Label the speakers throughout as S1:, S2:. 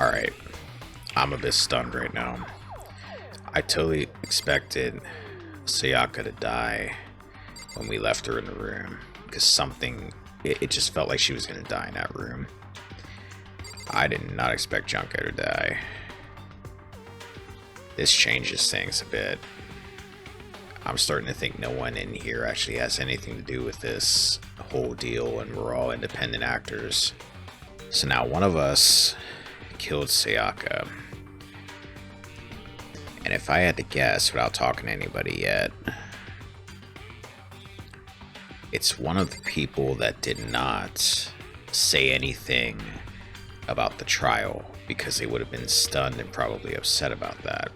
S1: Alright, I'm a bit stunned right now. I totally expected Sayaka to die when we left her in the room, because it just felt like she was going to die in that room. I did not expect Junko to die. This changes things a bit. I'm starting to think no one in here actually has anything to do with this whole deal, and we're all independent actors. So now one of us killed Sayaka. And if I had to guess without talking to anybody yet, it's one of the people that did not say anything about the trial, because they would have been stunned and probably upset about that.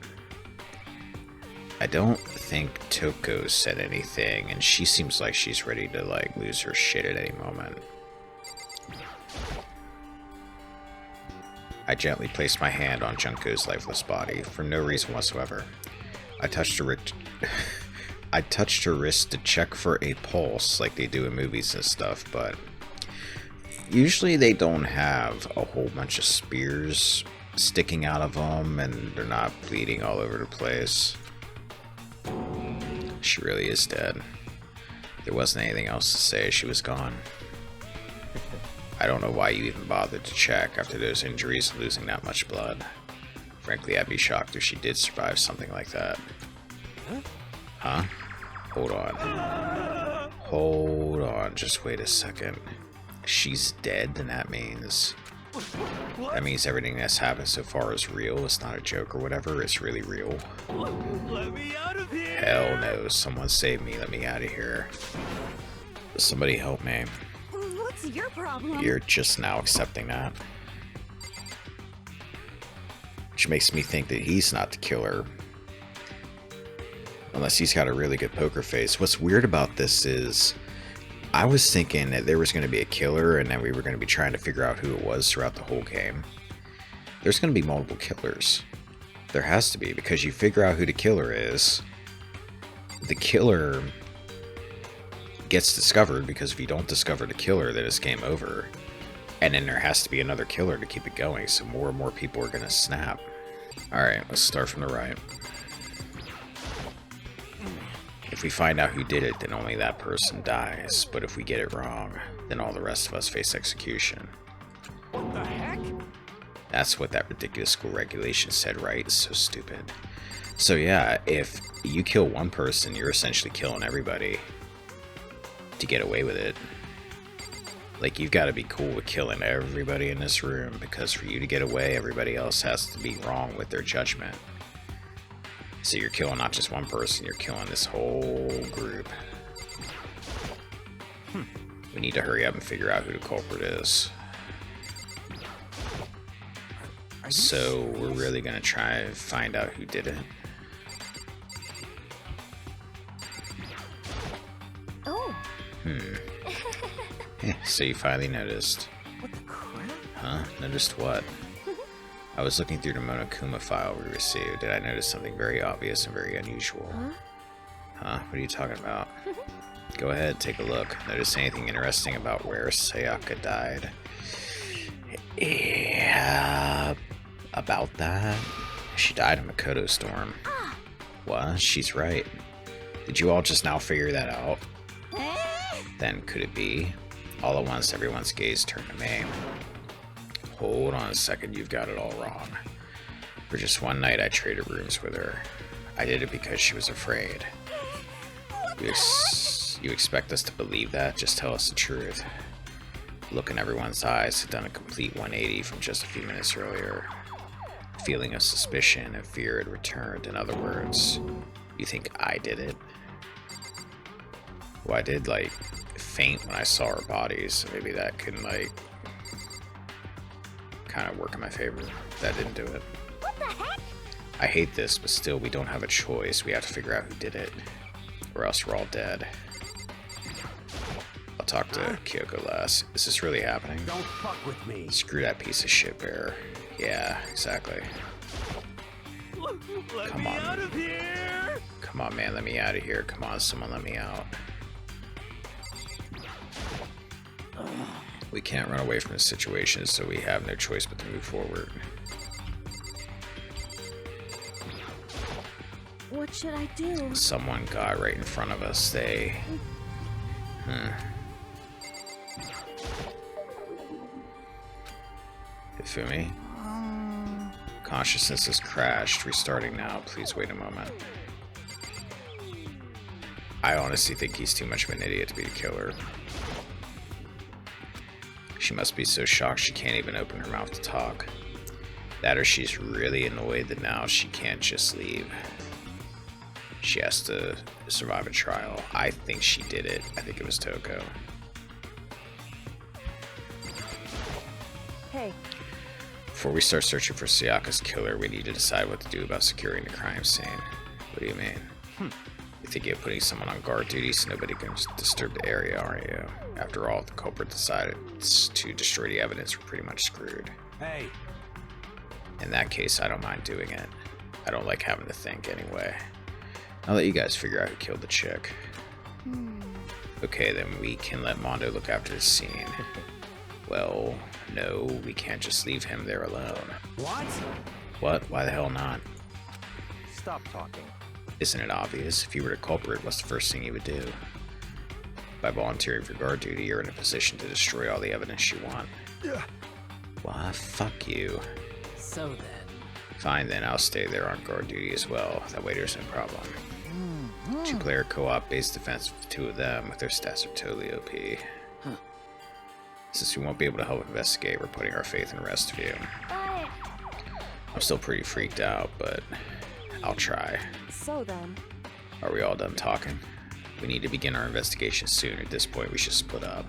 S1: I don't think Toko said anything, and she seems like she's ready to lose her shit at any moment. I gently placed my hand on Junko's lifeless body for no reason whatsoever. I touched her wrist to check for a pulse like they do in movies and stuff, but usually they don't have a whole bunch of spears sticking out of them and they're not bleeding all over the place. She really is dead. There wasn't anything else to say. She was gone. I don't know why you even bothered to check after those injuries and losing that much blood. Frankly, I'd be shocked if she did survive something like that. Huh? Hold on. Hold on, just wait a second. She's dead, then that means everything that's happened so far is real. It's not a joke or whatever, it's really real.
S2: Let me out of here!
S1: Hell no, someone save me, let me out of here. Somebody help me.
S3: What's your problem?
S1: You're just now accepting that. Which makes me think that he's not the killer. Unless he's got a really good poker face. What's weird about this is, I was thinking that there was going to be a killer and then we were going to be trying to figure out who it was throughout the whole game. There's going to be multiple killers. There has to be, because you figure out who the killer is. The killer gets discovered, because if you don't discover the killer, then it's game over. And then there has to be another killer to keep it going, so more and more people are going to snap. Alright, let's start from the right. If we find out who did it, then only that person dies. But if we get it wrong, then all the rest of us face execution.
S2: What the heck?
S1: That's what that ridiculous school regulation said, right? It's so stupid. So yeah, if you kill one person, you're essentially killing everybody to get away with it. Like, you've got to be cool with killing everybody in this room, because for you to get away, everybody else has to be wrong with their judgment. So you're killing not just one person, you're killing this whole group. We need to hurry up and figure out who the culprit is. So we're really going to try and find out who did it.
S3: Oh.
S1: So you finally noticed.
S2: What the crap?
S1: Huh? Noticed what? I was looking through the Monokuma file we received. Did I notice something very obvious and very unusual? Huh? What are you talking about? Go ahead, take a look. Notice anything interesting about where Sayaka died? Yeah, about that? She died in Makoto Storm. What? She's right. Did you all just now figure that out? Then could it be? All at once, everyone's gaze turned to me. Hold on a second, you've got it all wrong. For just one night, I traded rooms with her. I did it because she was afraid. You expect us to believe that? Just tell us the truth. The look in everyone's eyes had done a complete 180 from just a few minutes earlier. The feeling of suspicion and fear had returned. In other words, you think I did it? Well, I did, faint when I saw her bodies, so maybe that can, kind of work in my favor. That didn't do it.
S3: What the heck?
S1: I hate this, but still, we don't have a choice. We have to figure out who did it, or else we're all dead. I'll talk to Kyoko last. Is this really happening?
S2: Don't fuck with me.
S1: Screw that piece of shit bear. Yeah, exactly.
S2: Let
S1: Come
S2: me
S1: on.
S2: out of here!
S1: Come on, man, let me out of here. Come on, someone let me out. We can't run away from the situation, so we have no choice but to move forward.
S3: What should I do?
S1: Someone got right in front of us. They... Hifumi? Consciousness has crashed. Restarting now. Please wait a moment. I honestly think he's too much of an idiot to be the killer. She must be so shocked she can't even open her mouth to talk. That or she's really annoyed that now she can't just leave. She has to survive a trial. I think she did it. I think it was Toko.
S3: Hey.
S1: Before we start searching for Sayaka's killer, we need to decide what to do about securing the crime scene. What do you mean? You think you're putting someone on guard duty so nobody can disturb the area, aren't you? After all, if the culprit decided to destroy the evidence, we're pretty much screwed.
S2: Hey.
S1: In that case, I don't mind doing it. I don't like having to think anyway. I'll let you guys figure out who killed the chick. Okay, then we can let Mondo look after the scene. Well, no, we can't just leave him there alone.
S2: What?
S1: What? Why the hell not?
S2: Stop talking.
S1: Isn't it obvious? If you were the culprit, what's the first thing you would do? By volunteering for guard duty, you're in a position to destroy all the evidence you want. Well, fuck you.
S4: So then.
S1: Fine then, I'll stay there on guard duty as well. That way there's no problem. Two-player co-op base defense with two of them, with their stats are totally OP. Since we won't be able to help investigate, we're putting our faith in the rest of you.
S3: But...
S1: I'm still pretty freaked out, but I'll try.
S3: So then...
S1: Are we all done talking? We need to begin our investigation soon. At this point, we should split up.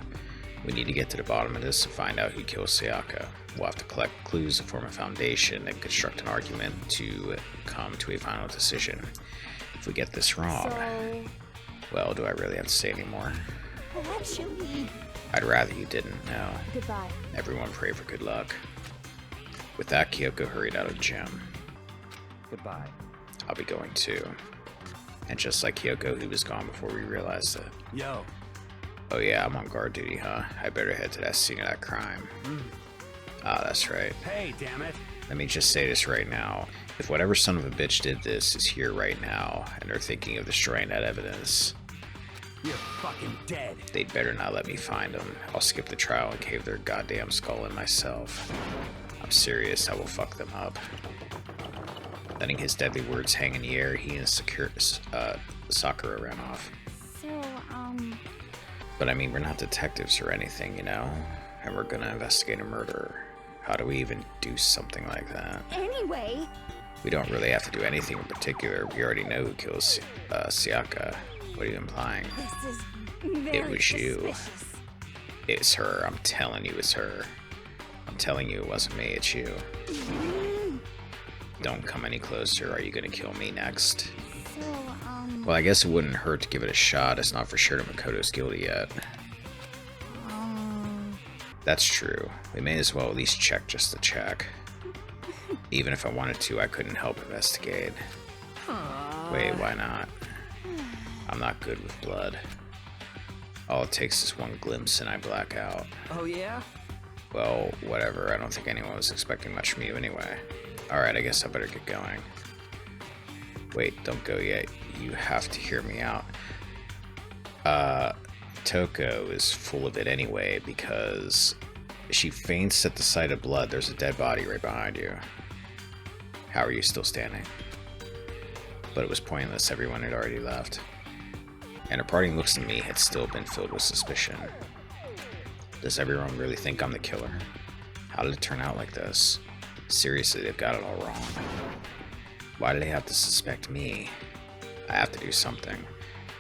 S1: We need to get to the bottom of this and find out who killed Sayaka. We'll have to collect clues to form a foundation and construct an argument to come to a final decision. If we get this wrong...
S3: So...
S1: Well, do I really have to say anymore?
S3: What should we...
S1: I'd rather you didn't know.
S3: Goodbye.
S1: Everyone pray for good luck. With that, Kyoko hurried out of the gym.
S2: Goodbye.
S1: I'll be going too. And just like Kyoko, he was gone before we realized it.
S2: Yo.
S1: Oh yeah, I'm on guard duty, huh? I better head to that scene of that crime. Ah, that's right.
S2: Hey, damn it.
S1: Let me just say this right now. If whatever son of a bitch did this is here right now, and they're thinking of destroying that evidence,
S2: You're fucking dead.
S1: they'd better not let me find them. I'll skip the trial and cave their goddamn skull in myself. I'm serious, I will fuck them up. Letting his deadly words hang in the air, he and Sakura ran off.
S3: So,
S1: But I mean, we're not detectives or anything, you know? And we're gonna investigate a murder. How do we even do something like that?
S3: Anyway...
S1: We don't really have to do anything in particular. We already know who kills Sayaka. What are you implying?
S3: This is very
S1: It was you.
S3: suspicious.
S1: It's her. I'm telling you it's her. I'm telling you it wasn't me, it's you. Don't come any closer. Are you gonna kill me next?
S3: So,
S1: Well, I guess it wouldn't hurt to give it a shot. It's not for sure that Makoto's guilty yet. That's true. We may as well at least check just to check. Even if I wanted to, I couldn't help investigate. Wait, why not? I'm not good with blood. All it takes is one glimpse and I black out.
S4: Oh yeah?
S1: Well, whatever. I don't think anyone was expecting much from you anyway. Alright, I guess I better get going. Wait, don't go yet. You have to hear me out. Toko is full of it anyway because she faints at the sight of blood. There's a dead body right behind you. How are you still standing? But it was pointless. Everyone had already left. And her parting looks at me had still been filled with suspicion. Does everyone really think I'm the killer? How did it turn out like this? Seriously, they've got it all wrong. Why do they have to suspect me? I have to do something.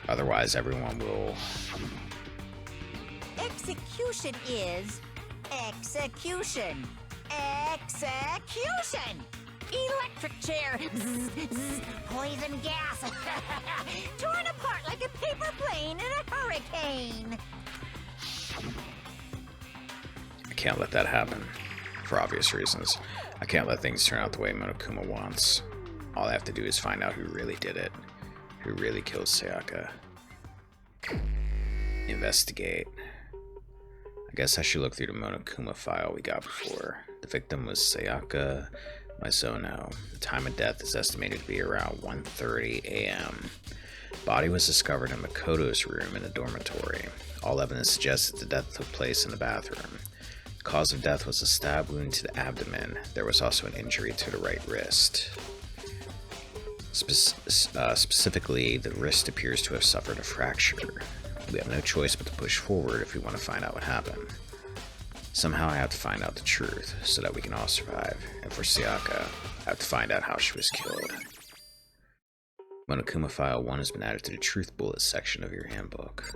S1: Otherwise, everyone will...
S5: Execution is execution. Execution! Electric chair. Zzz, zzz, poison gas. Torn apart like a paper plane in a hurricane.
S1: I can't let that happen. For obvious reasons. I can't let things turn out the way Monokuma wants. All I have to do is find out who really did it. Who really killed Sayaka. Investigate. I guess I should look through the Monokuma file we got before. The victim was Sayaka Mizono. The time of death is estimated to be around 1:30 a.m. Body was discovered in Makoto's room in the dormitory. All evidence suggests that the death took place in the bathroom. The cause of death was a stab wound to the abdomen. There was also an injury to the right wrist. Specifically, the wrist appears to have suffered a fracture. We have no choice but to push forward if we want to find out what happened. Somehow I have to find out the truth so that we can all survive. And for Sayaka, I have to find out how she was killed. Monokuma File 1 has been added to the Truth Bullet section of your handbook.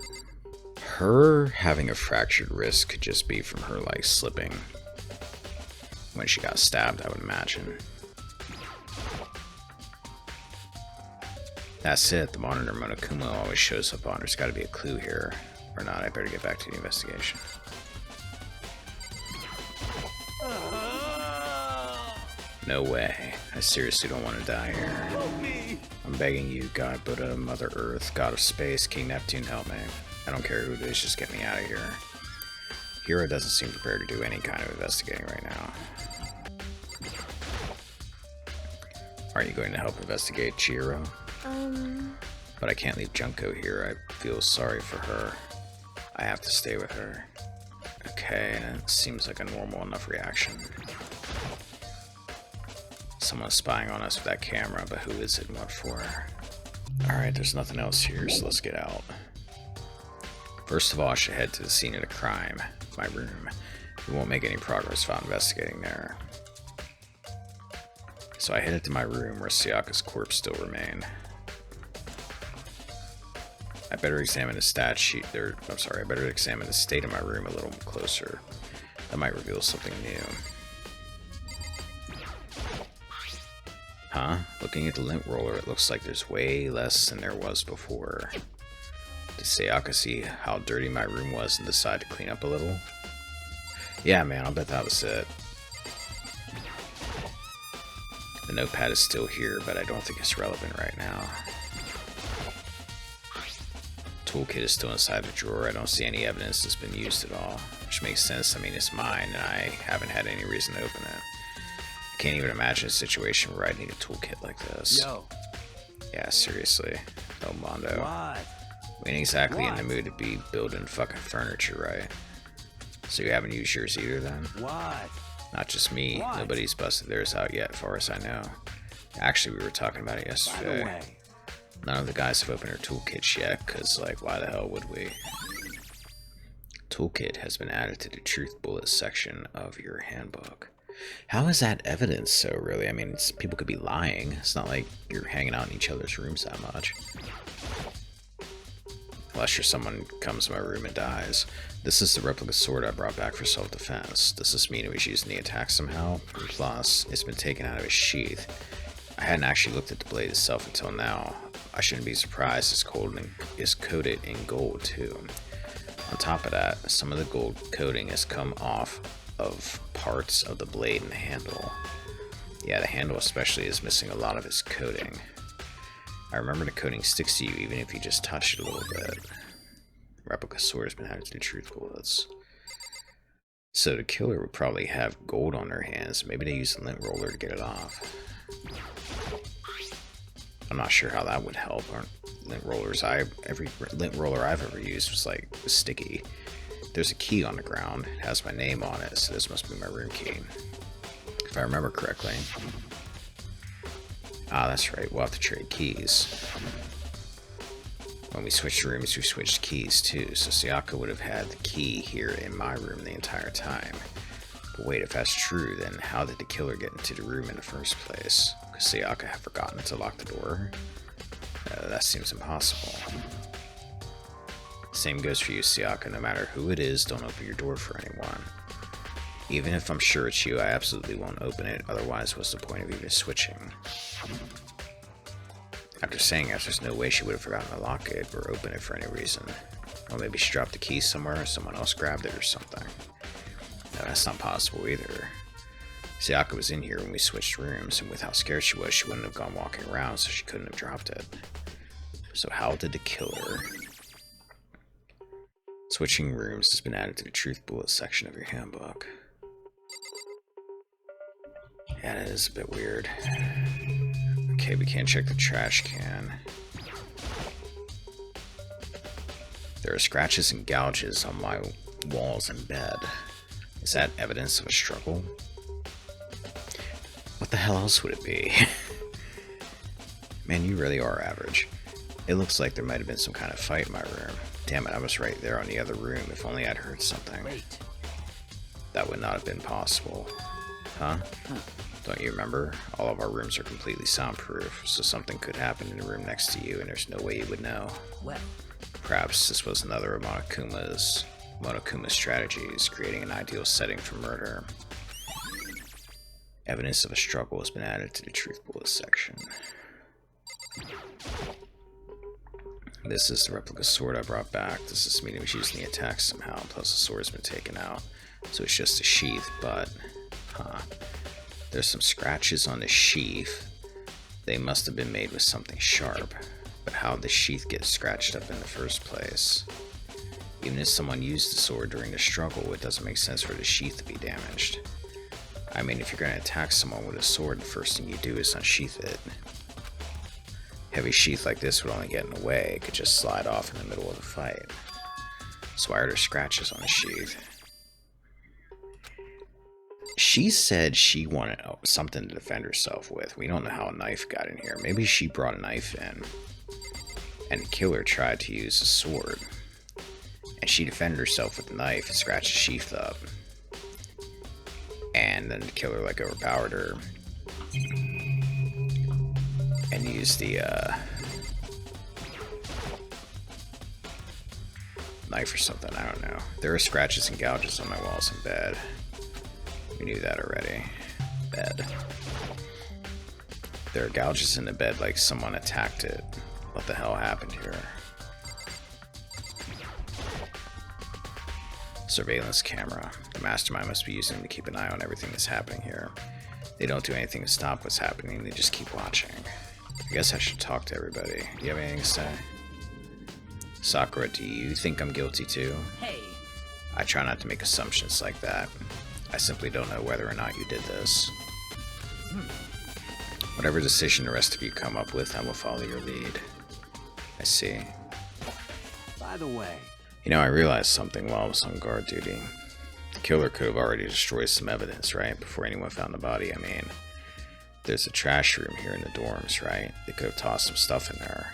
S1: Her having a fractured wrist could just be from her, like, slipping when she got stabbed, I would imagine. That's it, the monitor Monokuma always shows up on. There's gotta be a clue here. Or not, I better get back to the investigation. No way. I seriously don't want to die here.
S2: Help me!
S1: I'm begging you, God Buddha, Mother Earth, God of Space, King Neptune, help me. I don't care who it is, just get me out of here. Hiro doesn't seem prepared to do any kind of investigating right now. Are you going to help investigate Chihiro? But I can't leave Junko here. I feel sorry for her. I have to stay with her. Okay, that seems like a normal enough reaction. Someone's spying on us with that camera, but who is it and what for? Alright, there's nothing else here, so let's get out. First of all, I should head to the scene of the crime, my room. We won't make any progress while investigating there. So I headed to my room where Sayaka's corpse still remained. I better examine the I better examine the state of my room a little closer. That might reveal something new. Huh? Looking at the lint roller, it looks like there's way less than there was before. Did Sayaka see how dirty my room was and decide to clean up a little? Yeah, man, I'll bet that was it. The notepad is still here, but I don't think it's relevant right now. Toolkit is still inside the drawer. I don't see any evidence it's been used at all, which makes sense. I mean, it's mine, and I haven't had any reason to open it. I can't even imagine a situation where I'd need a toolkit like this.
S2: Yo.
S1: Yeah, seriously. El Mondo.
S2: What?
S1: We ain't exactly in the mood to be building fucking furniture, right? So you haven't used yours either, then?
S2: What?
S1: Not just me.
S2: What?
S1: Nobody's busted theirs out yet, as far as I know. Actually, we were talking about it
S2: By the
S1: yesterday.
S2: way.
S1: None of the guys have opened their toolkits yet, because, like, why the hell would we? Toolkit has been added to the Truth Bullet section of your handbook. How is that evidence, so really? I mean, people could be lying. It's not like you're hanging out in each other's rooms that much. Unless you're someone comes to my room and dies. This is the replica sword I brought back for self-defense. Does this mean it was used in the attack somehow? Plus, it's been taken out of its sheath. I hadn't actually looked at the blade itself until now. I shouldn't be surprised it's coated in gold too. On top of that, some of the gold coating has come off of parts of the blade and the handle. Yeah, the handle especially is missing a lot of its coating. I remember the coating sticks to you even if you just touch it a little bit. Replica sword has been added to the Truth Bullets. So the killer would probably have gold on their hands. Maybe they used a lint roller to get it off. I'm not sure how that would help. Lint rollers, every lint roller I've ever used was like sticky. There's a key on the ground. It has my name on it, so this must be my room key. If I remember correctly. Ah, that's right. We'll have to trade keys. When we switched rooms, we switched keys too, so Sayaka would have had the key here in my room the entire time. But wait, if that's true, then how did the killer get into the room in the first place? Could Sayaka have forgotten to lock the door? That seems impossible. Same goes for you, Sayaka. No matter who it is, don't open your door for anyone. Even if I'm sure it's you, I absolutely won't open it. Otherwise, what's the point of even switching? After saying that, there's no way she would have forgotten to lock it or open it for any reason. Or maybe she dropped the key somewhere, or someone else grabbed it or something. No, that's not possible either. Sayaka was in here when we switched rooms, and with how scared she was, she wouldn't have gone walking around, so she couldn't have dropped it. So how did the killer... Switching rooms has been added to the truth bullet section of your handbook. Yeah, that is a bit weird. Okay, we can't check the trash can. There are scratches and gouges on my walls and bed. Is that evidence of a struggle? What the hell else would it be? Man, you really are average. It looks like there might have been some kind of fight in my room. Damn it, I was right there on the other room. If only I'd heard something.
S2: Wait.
S1: That would not have been possible. Huh? Don't you remember? All of our rooms are completely soundproof, so something could happen in the room next to you and there's no way you would know.
S2: Well,
S1: Perhaps this was another of Monokuma's strategies, creating an ideal setting for murder. Evidence of a struggle has been added to the truth bullet section. This is the replica sword I brought back. Does this mean it was used in the attack somehow? Plus the sword's been taken out. So it's just a sheath, but... There's some scratches on the sheath. They must have been made with something sharp. But how did the sheath get scratched up in the first place? Even if someone used the sword during the struggle, it doesn't make sense for the sheath to be damaged. I mean, if you're going to attack someone with a sword, the first thing you do is unsheath it. Heavy sheath like this would only get in the way. It could just slide off in the middle of the fight. So why are there scratches on the sheath? She said she wanted something to defend herself with. We don't know how a knife got in here. Maybe she brought a knife in, and the killer tried to use a sword. And she defended herself with the knife and scratched the sheath up. And then the killer like overpowered her. And used the knife or something, I don't know. There are scratches and gouges on my walls in bed. We knew that already. Bed. There are gouges in the bed like someone attacked it. What the hell happened here? Surveillance camera. The mastermind must be using them to keep an eye on everything that's happening here. They don't do anything to stop what's happening, they just keep watching. I guess I should talk to everybody. Do you have anything to say? Sakura, do you think I'm guilty too?
S2: hey,
S1: I try not to make assumptions like that. I simply don't know whether or not you did this. Whatever decision the rest of you come up with, I will follow your lead. I see.
S2: by the way,
S1: You know, I realized something while I was on guard duty. The killer could have already destroyed some evidence, right? Before anyone found the body, I mean. There's a trash room here in the dorms, right? They could have tossed some stuff in there.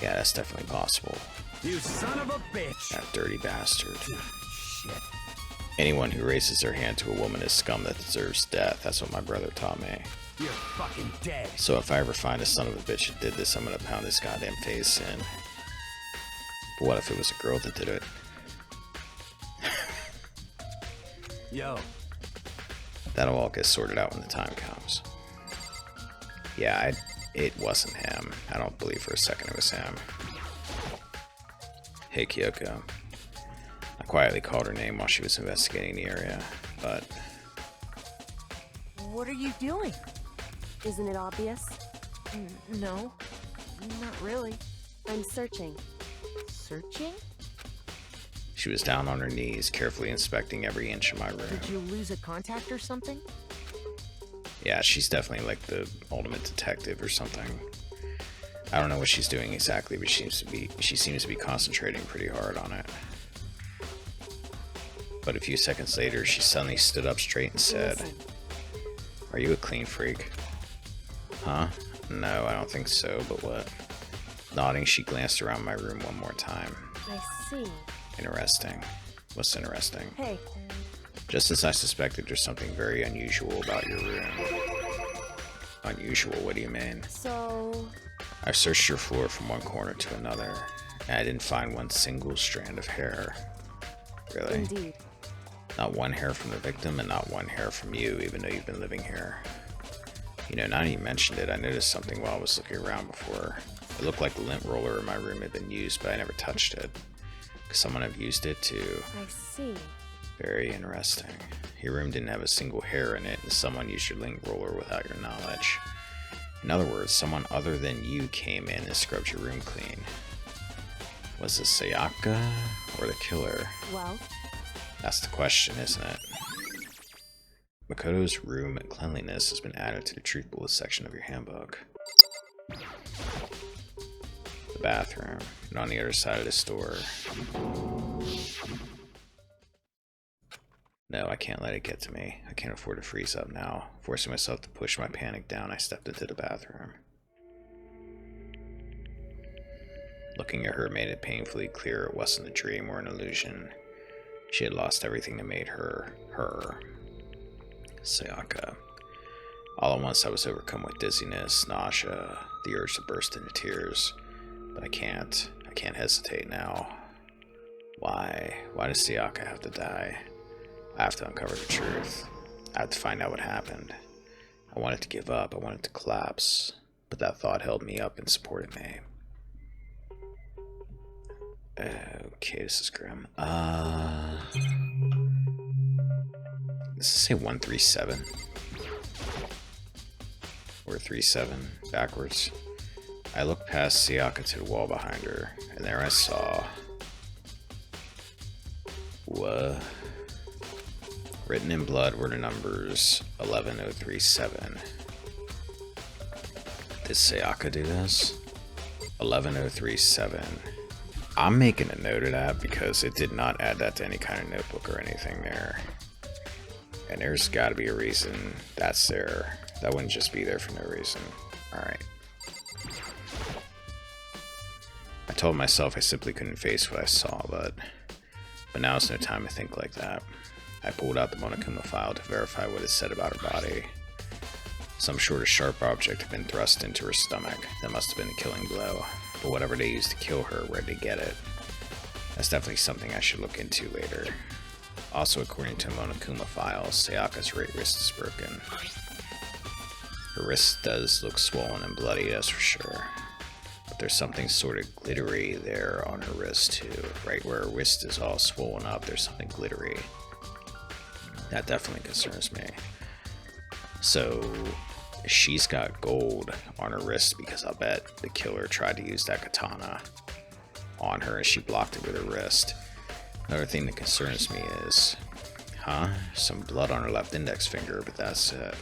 S1: Yeah, that's definitely possible.
S2: you son of a bitch!
S1: That dirty bastard.
S2: Shit.
S1: Anyone who raises their hand to a woman is scum that deserves death. That's what my brother taught me.
S2: You're fucking dead.
S1: So if I ever find a son of a bitch that did this, I'm gonna pound his goddamn face in. But what if it was a girl that did it?
S2: Yo,
S1: That'll all get sorted out when the time comes. Yeah, it wasn't him. I don't believe for a second it was him. Hey, Kyoko. I quietly called her name while she was investigating the area, but...
S3: What are you doing? Isn't it obvious? No, not really. I'm searching. Searching?
S1: She was down on her knees, carefully inspecting every inch of my room.
S3: Did you lose a contact or something?
S1: Yeah, she's definitely like the ultimate detective or something. I don't know what she's doing exactly, but she seems to be concentrating pretty hard on it. But a few seconds later, she suddenly stood up straight and said,
S3: Listen.
S1: "Are you a clean freak?" Huh? No, I don't think so, but what? Nodding, she glanced around my room one more time.
S3: I see.
S1: Interesting. What's interesting?
S3: Hey,
S1: Just as I suspected, there's something very unusual about your room. Unusual? What do you mean?
S3: so...
S1: I searched your floor from one corner to another, and I didn't find one single strand of hair. Really?
S3: Indeed.
S1: Not one hair from the victim, and not one hair from you, even though you've been living here. You know, now that you mentioned it, I noticed something while I was looking around before. It looked like the lint roller in my room had been used, but I never touched it. Could someone have used it to...
S3: I see.
S1: Very interesting. Your room didn't have a single hair in it, and someone used your lint roller without your knowledge. In other words, someone other than you came in and scrubbed your room clean. Was it Sayaka or the killer?
S3: Well,
S1: That's the question, isn't it? Makoto's room cleanliness has been added to the truth bullet section of your handbook. The bathroom, and on the other side of the store. No, I can't let it get to me. I can't afford to freeze up now. Forcing myself to push my panic down, I stepped into the bathroom. Looking at her made it painfully clear it wasn't a dream or an illusion. She had lost everything that made her, her. Sayaka. All at once I was overcome with dizziness, nausea, the urge to burst into tears. But I can't hesitate now. Why? Why does Sayaka have to die? I have to uncover the truth. I have to find out what happened. I wanted to give up, I wanted to collapse, but that thought held me up and supported me. Okay, this is grim. Does this say 137? Or 37, backwards. I looked past Sayaka to the wall behind her, and there I saw... What? Written in blood were the numbers 11037. Did Sayaka do this? 11037. I'm making a note of that because it did not add that to any kind of notebook or anything there. And there's got to be a reason that's there. That wouldn't just be there for no reason. Alright. I told myself I simply couldn't face what I saw, but now is no time to think like that. I pulled out the Monokuma file to verify what it said about her body. Some sort of sharp object had been thrust into her stomach. That must have been a killing blow. But whatever they used to kill her, where'd they get it? That's definitely something I should look into later. Also, according to Monokuma files, Sayaka's right wrist is broken. Her wrist does look swollen and bloody, that's for sure. But there's something sort of glittery there on her wrist too. Right where her wrist is all swollen up, there's something glittery. That definitely concerns me. So, she's got gold on her wrist because I'll bet the killer tried to use that katana on her and she blocked it with her wrist. Another thing that concerns me is, some blood on her left index finger, but that's it.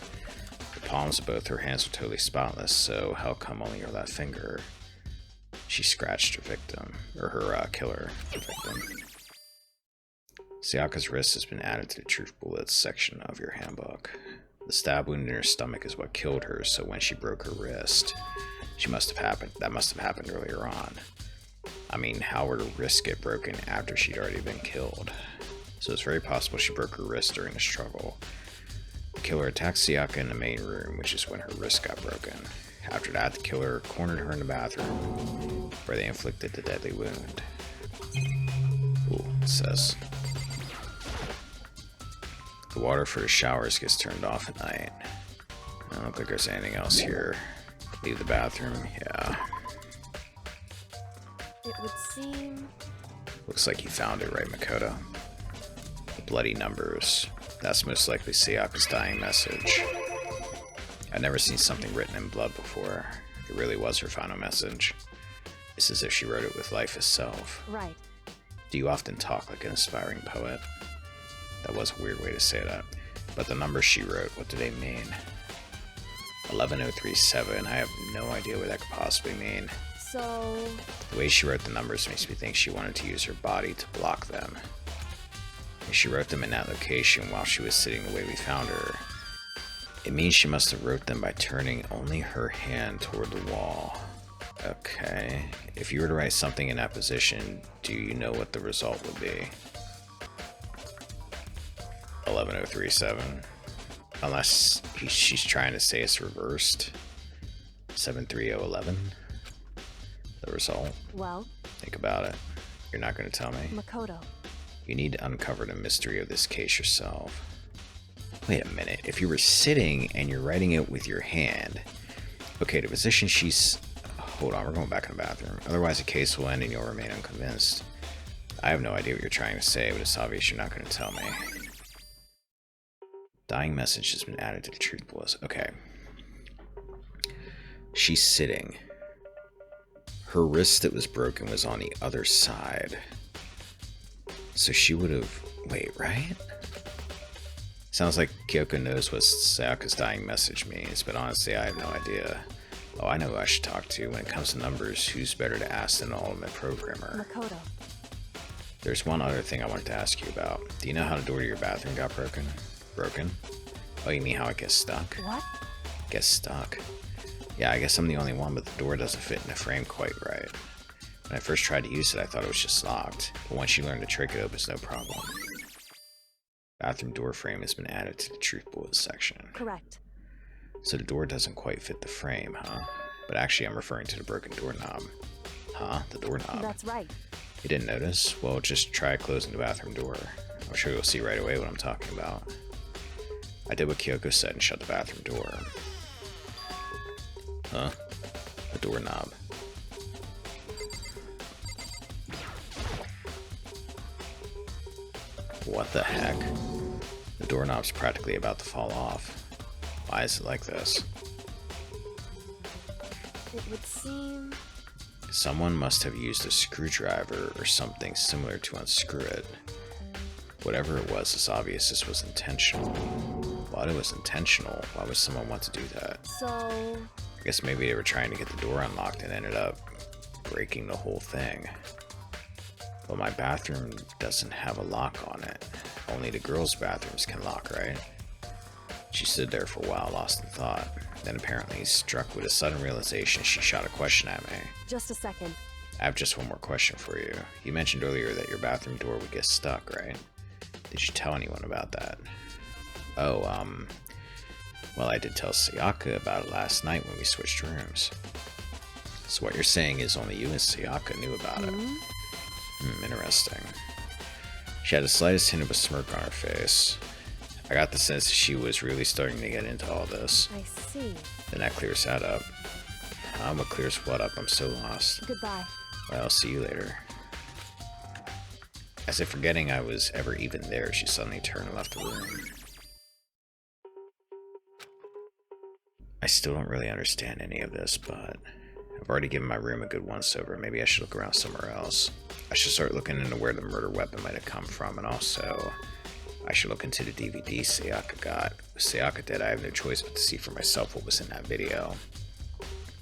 S1: The palms of both her hands are totally spotless, so how come only her left finger? She scratched her victim, or her killer, her victim. Sayaka's wrist has been added to the truth bullets section of your handbook. The stab wound in her stomach is what killed her, so when she broke her wrist, that must have happened earlier on. I mean, how would her wrist get broken after she'd already been killed? So it's very possible she broke her wrist during the struggle. The killer attacked Sayaka in the main room, which is when her wrist got broken. After that, the killer cornered her in the bathroom, where they inflicted the deadly wound. Ooh, it says. The water for the showers gets turned off at night. I don't think there's anything else here. Leave the bathroom, yeah.
S3: it would seem...
S1: Looks like you found it, right, Makoto? The bloody numbers. That's most likely Sayaka's dying message. I've never seen something written in blood before. It really was her final message. It's as if she wrote it with life itself.
S3: Right.
S1: Do you often talk like an aspiring poet? That was a weird way to say that. But the numbers she wrote, what do they mean? 11037, I have no idea what that could possibly mean.
S3: So...
S1: The way she wrote the numbers makes me think she wanted to use her body to block them. If she wrote them in that location while she was sitting the way we found her, it means she must have wrote them by turning only her hand toward the wall. Okay. If you were to write something in that position, do you know what the result would be? 11037. Unless she's trying to say it's reversed. 73011. The result.
S3: Well?
S1: Think about it. You're not going to tell me.
S3: Makoto.
S1: You need to uncover the mystery of this case yourself. Wait a minute. If you were sitting and you're writing it with your hand... Okay, the position she's... Hold on, we're going back in the bathroom. Otherwise the case will end and you'll remain unconvinced. I have no idea what you're trying to say, but it's obvious you're not going to tell me. Dying message has been added to the truth bullets. Okay. She's sitting. Her wrist that was broken was on the other side. So she would have... Wait, right? Sounds like Kyoko knows what Sayaka's dying message means, but honestly I have no idea. Oh, I know who I should talk to. When it comes to numbers, who's better to ask than an ultimate programmer?
S3: Makoto.
S1: There's one other thing I wanted to ask you about. Do you know how the door to your bathroom got broken? Broken? Oh, you mean how it gets stuck?
S3: What?
S1: Gets stuck. Yeah, I guess I'm the only one, but the door doesn't fit in the frame quite right. When I first tried to use it, I thought it was just locked. But once you learn the trick, it opens no problem. Bathroom door frame has been added to the truth bullet section.
S3: Correct.
S1: So the door doesn't quite fit the frame, huh? But actually, I'm referring to the broken doorknob. Huh? The doorknob.
S3: That's right.
S1: You didn't notice? Well, just try closing the bathroom door. I'm sure you'll see right away what I'm talking about. I did what Kyoko said and shut the bathroom door. Huh? The doorknob. What the heck? The doorknob's practically about to fall off. Why is it like this?
S3: It would seem...
S1: Someone must have used a screwdriver or something similar to unscrew it. Whatever it was, it's obvious this was intentional. Well, it was intentional. Why would someone want to do that?
S3: So...
S1: I guess maybe they were trying to get the door unlocked and ended up breaking the whole thing. But my bathroom doesn't have a lock on it. Only the girls' bathrooms can lock, right? She stood there for a while, lost in thought. Then apparently, struck with a sudden realization, she shot a question at me.
S3: Just a second.
S1: I have just one more question for you. You mentioned earlier that your bathroom door would get stuck, right? Did you tell anyone about that? Oh, well, I did tell Sayaka about it last night when we switched rooms. So what you're saying is only you and Sayaka knew about it. Interesting. She had the slightest hint of a smirk on her face. I got the sense that she was really starting to get into all this.
S3: I see.
S1: Then that clears that up. What clears what up? I'm so lost.
S3: Goodbye.
S1: Well, I'll see you later. As if forgetting I was ever even there, she suddenly turned and left the room. I still don't really understand any of this, but I've already given my room a good once-over. Maybe I should look around somewhere else. I should start looking into where the murder weapon might have come from, and also I should look into the DVD Sayaka got. With Sayaka dead, I have no choice but to see for myself what was in that video.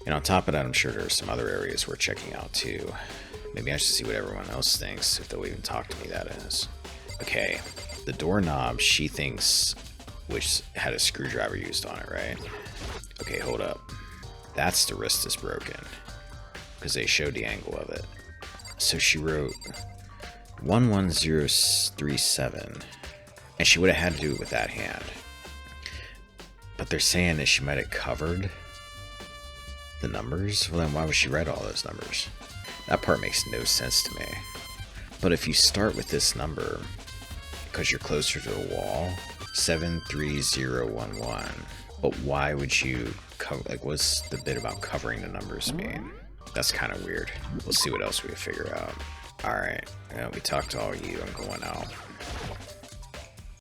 S1: And on top of that, I'm sure there are some other areas worth checking out too. Maybe I should see what everyone else thinks, if they'll even talk to me, that is. Okay, the doorknob, she thinks, which had a screwdriver used on it, right? Okay, hold up. That's the wrist is broken, because they showed the angle of it. So she wrote 11037, and she would have had to do it with that hand. But they're saying that she might have covered the numbers. Well, then why would she write all those numbers? That part makes no sense to me. But if you start with this number, because you're closer to the wall, 73011. But why would you cover? Like, what's the bit about covering the numbers mean? That's kind of weird. We'll see what else we can figure out. Alright, we talked to all you. I'm going out.